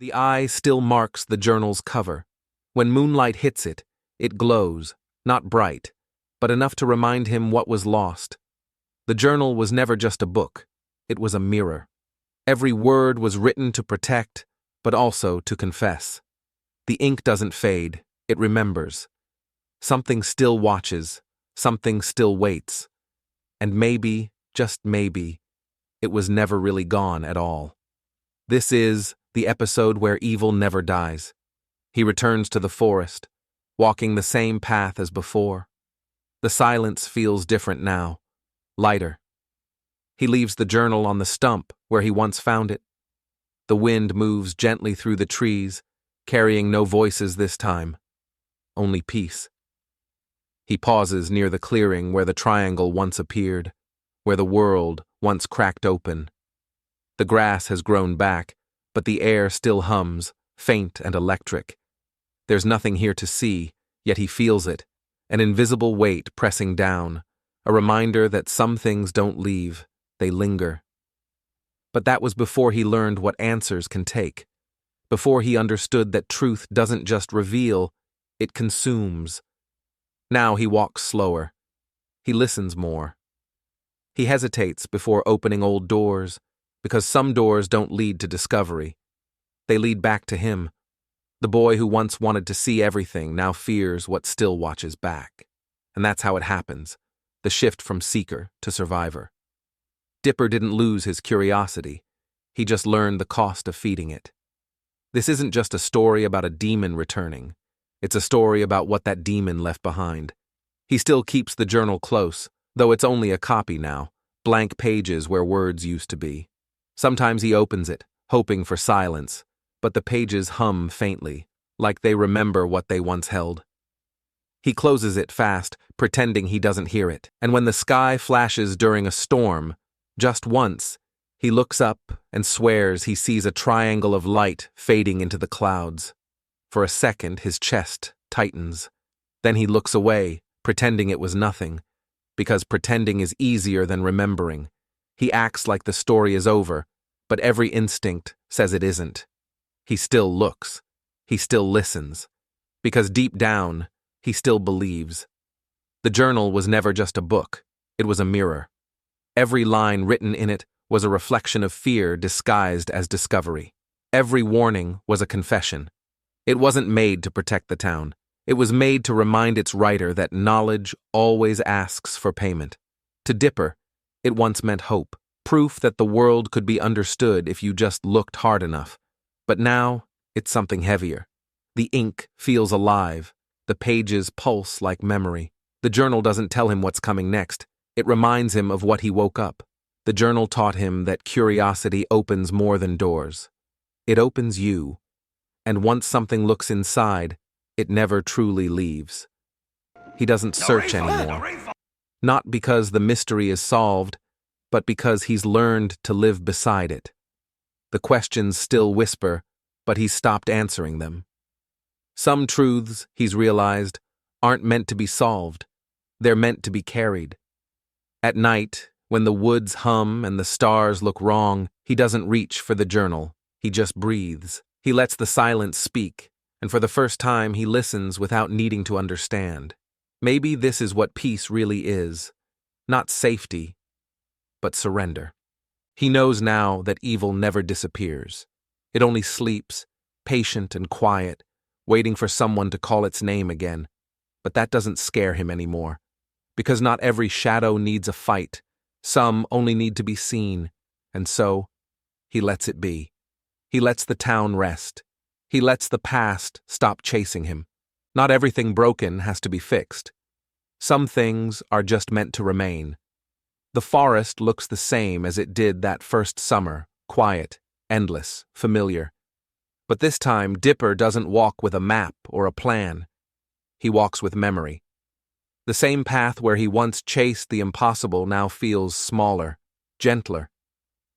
The eye still marks the journal's cover. When moonlight hits it, it glows, not bright, but enough to remind him what was lost. The journal was never just a book, it was a mirror. Every word was written to protect, but also to confess. The ink doesn't fade, it remembers. Something still watches, something still waits. And maybe, just maybe, it was never really gone at all. This is the episode where evil never dies. He returns to the forest, walking the same path as before. The silence feels different now, lighter. He leaves the journal on the stump where he once found it. The wind moves gently through the trees, carrying no voices this time, only peace. He pauses near the clearing where the triangle once appeared, where the world once cracked open. The grass has grown back, but the air still hums, faint and electric. There's nothing here to see, yet he feels it, an invisible weight pressing down, a reminder that some things don't leave, they linger. But that was before he learned what answers can take, before he understood that truth doesn't just reveal, it consumes. Now he walks slower. He listens more. He hesitates before opening old doors, because some doors don't lead to discovery. They lead back to him. The boy who once wanted to see everything now fears what still watches back. And that's how it happens, the shift from seeker to survivor. Dipper didn't lose his curiosity. He just learned the cost of feeding it. This isn't just a story about a demon returning. It's a story about what that demon left behind. He still keeps the journal close, though it's only a copy now, blank pages where words used to be. Sometimes he opens it, hoping for silence, but the pages hum faintly, like they remember what they once held. He closes it fast, pretending he doesn't hear it, and when the sky flashes during a storm, just once, he looks up and swears he sees a triangle of light fading into the clouds. For a second, his chest tightens. Then he looks away, pretending it was nothing, because pretending is easier than remembering. He acts like the story is over, but every instinct says it isn't. He still looks. He still listens. Because deep down, he still believes. The journal was never just a book. It was a mirror. Every line written in it was a reflection of fear disguised as discovery. Every warning was a confession. It wasn't made to protect the town. It was made to remind its writer that knowledge always asks for payment. To Dipper, it once meant hope, proof that the world could be understood if you just looked hard enough. But now, it's something heavier. The ink feels alive. The pages pulse like memory. The journal doesn't tell him what's coming next. It reminds him of what he woke up. The journal taught him that curiosity opens more than doors. It opens you. And once something looks inside, it never truly leaves. He doesn't search anymore. Not because the mystery is solved, but because he's learned to live beside it. The questions still whisper, but he's stopped answering them. Some truths, he's realized, aren't meant to be solved. They're meant to be carried. At night, when the woods hum and the stars look wrong, he doesn't reach for the journal. He just breathes. He lets the silence speak, and for the first time he listens without needing to understand. Maybe this is what peace really is. Not safety, but surrender. He knows now that evil never disappears. It only sleeps, patient and quiet, waiting for someone to call its name again. But that doesn't scare him anymore. Because not every shadow needs a fight. Some only need to be seen. And so, he lets it be. He lets the town rest. He lets the past stop chasing him. Not everything broken has to be fixed. Some things are just meant to remain. The forest looks the same as it did that first summer, quiet, endless, familiar. But this time, Dipper doesn't walk with a map or a plan. He walks with memory. The same path where he once chased the impossible now feels smaller, gentler.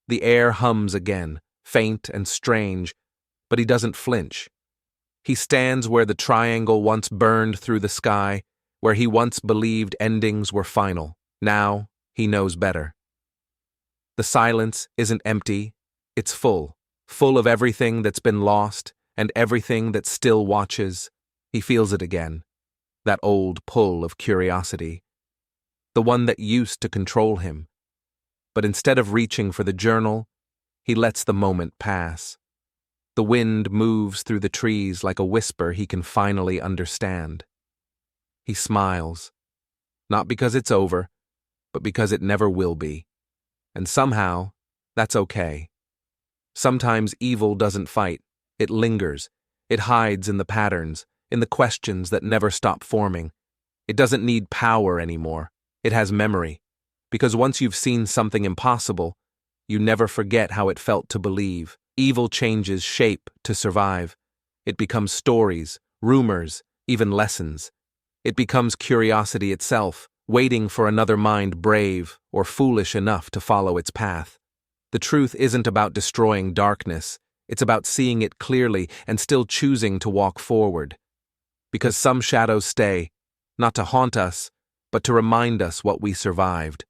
The air hums again, faint and strange, but he doesn't flinch. He stands where the triangle once burned through the sky, where he once believed endings were final. Now, he knows better. The silence isn't empty, it's full. full of everything that's been lost and everything that still watches. He feels it again, that old pull of curiosity, the one that used to control him. But instead of reaching for the journal, he lets the moment pass. The wind moves through the trees like a whisper he can finally understand. He smiles, not because it's over, but because it never will be. And somehow, that's okay. Sometimes evil doesn't fight, it lingers. It hides in the patterns, in the questions that never stop forming. It doesn't need power anymore. It has memory. Because once you've seen something impossible, you never forget how it felt to believe. Evil changes shape to survive. It becomes stories, rumors, even lessons. It becomes curiosity itself, waiting for another mind brave or foolish enough to follow its path. The truth isn't about destroying darkness. It's about seeing it clearly and still choosing to walk forward. Because some shadows stay, not to haunt us, but to remind us what we survived.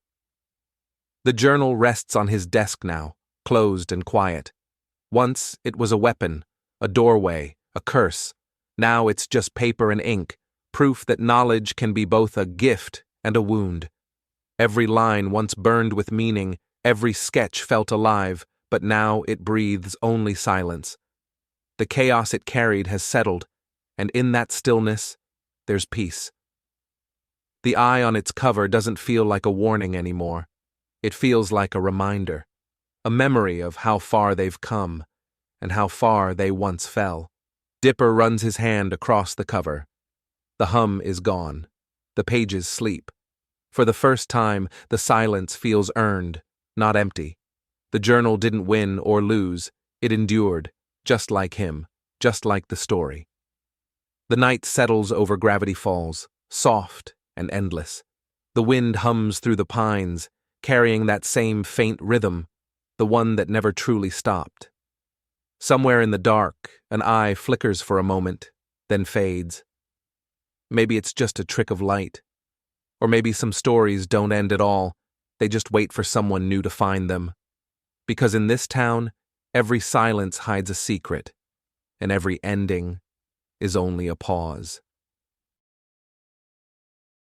The journal rests on his desk now, closed and quiet. Once it was a weapon, a doorway, a curse. Now it's just paper and ink, proof that knowledge can be both a gift and a wound. Every line once burned with meaning, every sketch felt alive, but now it breathes only silence. The chaos it carried has settled, and in that stillness, there's peace. The eye on its cover doesn't feel like a warning anymore. It feels like a reminder, a memory of how far they've come, and how far they once fell. Dipper runs his hand across the cover. The hum is gone. The pages sleep. For the first time, the silence feels earned, not empty. The journal didn't win or lose. It endured, just like him, just like the story. The night settles over Gravity Falls, soft and endless. The wind hums through the pines, carrying that same faint rhythm, the one that never truly stopped. Somewhere in the dark, an eye flickers for a moment, then fades. Maybe it's just a trick of light. Or maybe some stories don't end at all, they just wait for someone new to find them. Because in this town, every silence hides a secret, and every ending is only a pause.